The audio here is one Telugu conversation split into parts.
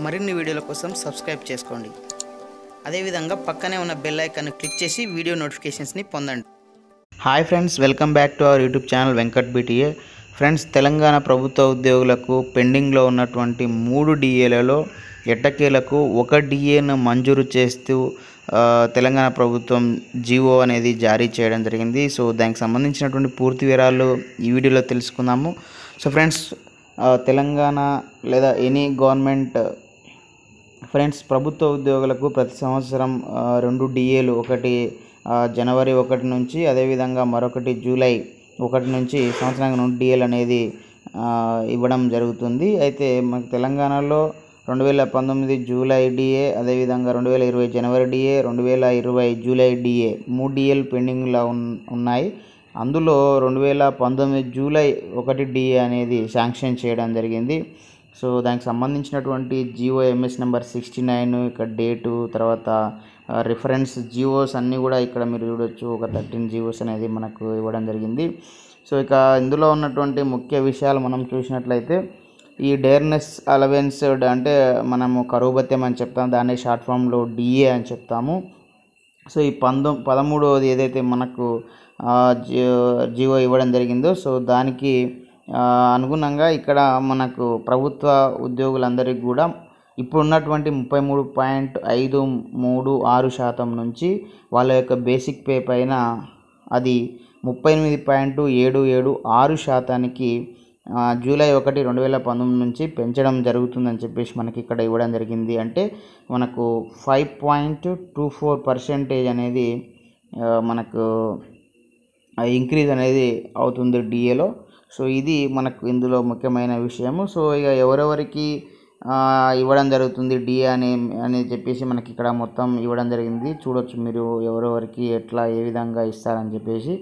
మరిన్ని వీడియోల కోసం సబ్స్క్రైబ్ చేసుకోండి. అదేవిధంగా పక్కనే ఉన్న బెల్ ఐకాన్ క్లిక్ చేసి వీడియో నోటిఫికేషన్స్ని పొందండి. Hi friends, welcome back to our YouTube channel Venkat BTA. Friends, Telangana ప్రభుత్వ ఉద్యోగులకు పెండింగ్లో ఉన్నటువంటి 3 డిఏలలో ఎట్టకేలకు 1 డిఏను మంజూరు చేస్తూ తెలంగాణ ప్రభుత్వం జీవో అనేది జారీ చేయడం జరిగింది. సో దానికి సంబంధించినటువంటి పూర్తి వివరాలు ఈ వీడియోలో తెలుసుకుందాము. సో ఫ్రెండ్స్, తెలంగాణ లేదా ఎనీ గవర్నమెంట్ ఫ్రెండ్స్ ప్రభుత్వ ఉద్యోగులకు ప్రతి సంవత్సరం 2 డిఏలు, ఒకటి జనవరి 1 నుంచి, అదేవిధంగా మరొకటి జూలై 1 నుంచి సంవత్సరానికి 2 డిఏలు అనేది ఇవ్వడం జరుగుతుంది. అయితే మనకు తెలంగాణలో 2019 జూలై డిఏ, అదేవిధంగా 2020 జనవరి డిఏ, 2020 జూలై డిఏ 3 డిఏలు పెండింగ్లో ఉన్నాయి. అందులో 2019 జూలై 1 డిఏ అనేది శాంక్షన్ చేయడం జరిగింది. సో దానికి సంబంధించినటువంటి జియో ఎంఎస్ నెంబర్ 69, ఇక్కడ డేటు, తర్వాత రిఫరెన్స్ జియోస్ అన్నీ కూడా ఇక్కడ మీరు చూడొచ్చు. ఒక 13 జియోస్ అనేది మనకు ఇవ్వడం జరిగింది. సో ఇక ఇందులో ఉన్నటువంటి ముఖ్య విషయాలు మనం చూసినట్లయితే, ఈ డేర్నెస్ అలవెన్స్ అంటే మనము కరువు భత్యం అని చెప్తాము, దాన్ని షార్ట్ ఫామ్లో డిఏ అని చెప్తాము. సో ఈ 13వది ఏదైతే మనకు జియో ఇవ్వడం జరిగిందో, సో దానికి అనుగుణంగా ఇక్కడ మనకు ప్రభుత్వ ఉద్యోగులందరికీ కూడా ఇప్పుడు ఉన్నటువంటి 33.536% నుంచి వాళ్ళ యొక్క బేసిక్ పే పైన అది 38.776%కి జూలై 1, 2019 నుంచి పెంచడం జరుగుతుందని చెప్పేసి మనకి ఇక్కడ ఇవ్వడం జరిగింది. అంటే మనకు 5.24% అనేది మనకు ఇంక్రీజ్ అనేది అవుతుంది డిఏలో. సో ఇది మనకు ఇందులో ముఖ్యమైన విషయము. సో ఇక ఎవరెవరికి ఇవ్వడం జరుగుతుంది డిఏ అని చెప్పేసి మనకి ఇక్కడ మొత్తం ఇవ్వడం జరిగింది. చూడొచ్చు మీరు ఎవరెవరికి ఎట్లా ఏ విధంగా ఇస్తారని చెప్పేసి.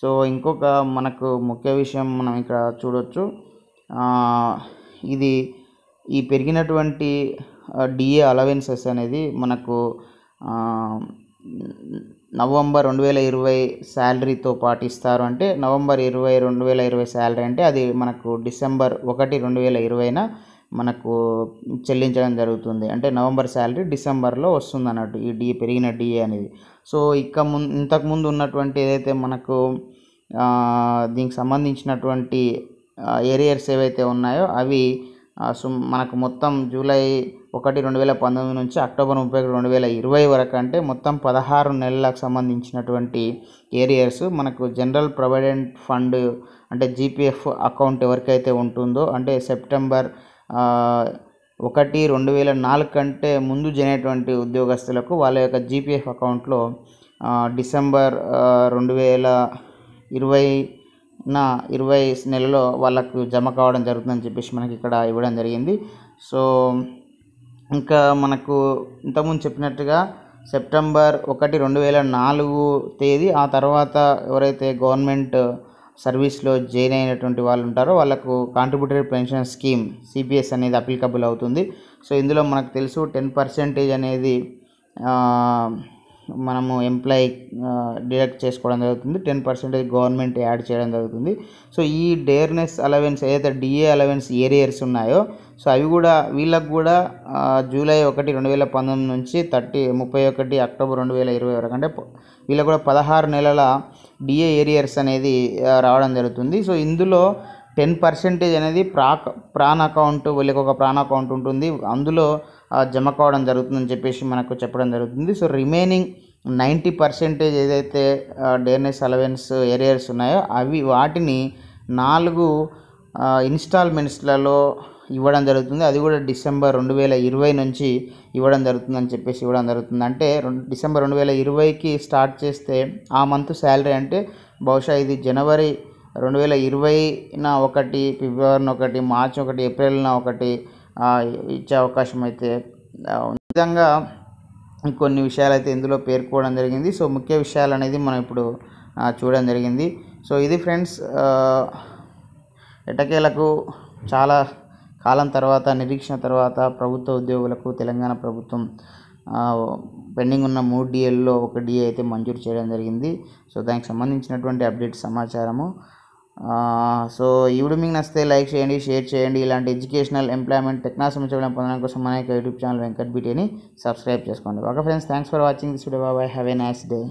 సో ఇంకొక మనకు ముఖ్య విషయం మనం ఇక్కడ చూడొచ్చు. ఇది ఈ పెరిగినటువంటి డిఏ అలవెన్సెస్ అనేది మనకు నవంబర్ 2020 శాలరీతో పాటు ఇస్తారు. అంటే నవంబర్ 20, 2020 శాలరీ అంటే అది మనకు డిసెంబర్ 1, 2020న మనకు చెల్లించడం జరుగుతుంది. అంటే నవంబర్ శాలరీ డిసెంబర్లో వస్తుంది అన్నట్టు ఈ డిఏ, పెరిగిన డిఏ అనేది. సో ఇంతకుముందు ఉన్నటువంటి ఏదైతే మనకు దీనికి సంబంధించినటువంటి ఏరియర్స్ ఏవైతే ఉన్నాయో అవి మనకు మొత్తం జూలై 1, 2019 నుంచి అక్టోబర్ 31, 2020 వరకు, అంటే మొత్తం 16 నెలలకు సంబంధించినటువంటి ఏరియర్స్ మనకు జనరల్ ప్రొవిడెంట్ ఫండ్ అంటే జీపీఎఫ్ అకౌంట్ ఎవరికైతే ఉంటుందో, అంటే సెప్టెంబర్ 1, 2004 కంటే ముందు జరిగినటువంటి ఉద్యోగస్తులకు వాళ్ళ యొక్క జీపీఎఫ్ అకౌంట్లో డిసెంబర్ 2020 నెలలో వాళ్ళకు జమ కావడం జరుగుతుందని చెప్పేసి మనకి ఇక్కడ ఇవ్వడం జరిగింది. సో ఇంకా మనకు ఇంతకుముందు చెప్పినట్టుగా సెప్టెంబర్ 1, 2004 తేదీ ఆ తర్వాత ఎవరైతే గవర్నమెంట్ సర్వీస్లో జాయిన్ అయినటువంటి వాళ్ళు ఉంటారో వాళ్ళకు కాంట్రిబ్యూటరీ పెన్షన్ స్కీమ్ సిపిఎస్ అనేది అప్లికబుల్ అవుతుంది. సో ఇందులో మనకు తెలుసు 10% అనేది మనము ఎంప్లాయీ డిడక్ట్ చేసుకోవడం జరుగుతుంది, 10% గవర్నమెంట్ యాడ్ చేయడం జరుగుతుంది. సో ఈ డేర్నెస్ అలవెన్స్ ఏదైతే డిఏ అలవెన్స్ ఏరియర్స్ ఉన్నాయో, సో అవి కూడా వీళ్ళకు కూడా జూలై 1, 2019 నుంచి 31 అక్టోబర్ 2020 వరకు, అంటే వీళ్ళకు కూడా 16 నెలల డిఏ ఏరియర్స్ అనేది రావడం జరుగుతుంది. సో ఇందులో 10% అనేది ప్రాన్ అకౌంట్, వీళ్ళకి ఒక ప్రాన్ అకౌంట్ ఉంటుంది, అందులో జమ కావడం జరుగుతుందని చెప్పేసి మనకు చెప్పడం జరుగుతుంది. సో రిమైనింగ్ 90% ఏదైతే డేర్నెస్ అలవెన్స్ ఏరియర్స్ ఉన్నాయో వాటిని 4 ఇన్స్టాల్మెంట్స్లలో ఇవ్వడం జరుగుతుంది. అది కూడా డిసెంబర్ 2020 నుంచి ఇవ్వడం జరుగుతుందని చెప్పేసి ఇవ్వడం జరుగుతుంది. అంటే డిసెంబర్ 2020కి స్టార్ట్ చేస్తే ఆ మంత్ శాలరీ అంటే బహుశా ఇది జనవరి 2020న 1, ఫిబ్రవరిన 1, మార్చి 1, ఏప్రిల్న 1 ఇచ్చే అవకాశం అయితే ఉంది. ఈ విధంగా కొన్ని విషయాలు అయితే ఇందులో పేర్కోవడం జరిగింది. సో ముఖ్య విషయాలు అనేది మనం ఇప్పుడు చూడడం జరిగింది. సో ఇది ఫ్రెండ్స్, ఎట్టకేలకు చాలా కాలం తర్వాత, నిరీక్షణ తర్వాత ప్రభుత్వ ఉద్యోగులకు తెలంగాణ ప్రభుత్వం పెండింగ్ ఉన్న 3 డిఏల్లో 1 డిఏ అయితే మంజూరు చేయడం జరిగింది. సో దానికి సంబంధించినటువంటి అప్డేట్ సమాచారము సో ఈ వీడియో మీకు నచ్చితే లైక్ చేయండి, షేర్ చేయండి. ఇలాంటి ఎడ్యుకేషనల్, ఎంప్లాయ్మెంట్, టెక్నాలజీ సమాచారం పొందడం కోసం మన యొక్క యూట్యూబ్ ఛానల్ వెంకట్ బీటీని సబ్స్క్రైబ్ చేసుకోండి. Okay friends, thanks for watching this video. Bye, have a nice day.